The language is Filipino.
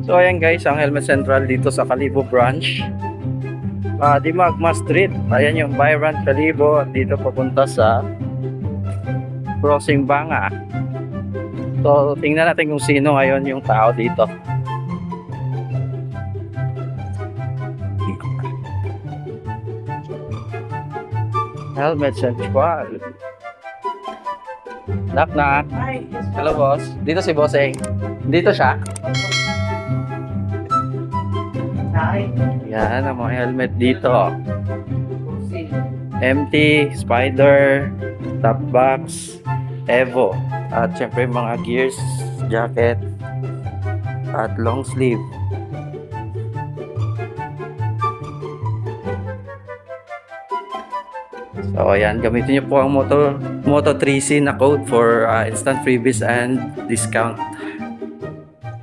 So ayan guys, ang Helmet Central dito sa Kalibo branch. Dimagma Street. Ayan yung Byron Kalibo. Dito papunta sa Crossing Banga. So tingnan natin kung sino ngayon yung tao dito. Helmet Central. Knock knock. Hello boss. Dito si Bosseng. Dito siya. Yan ang mga helmet dito. MT, Spider, Top Box, Evo. At syempre mga gears, jacket, at long sleeve. So ayan, gamitin niyo po ang Moto3C na code for instant freebies and discount.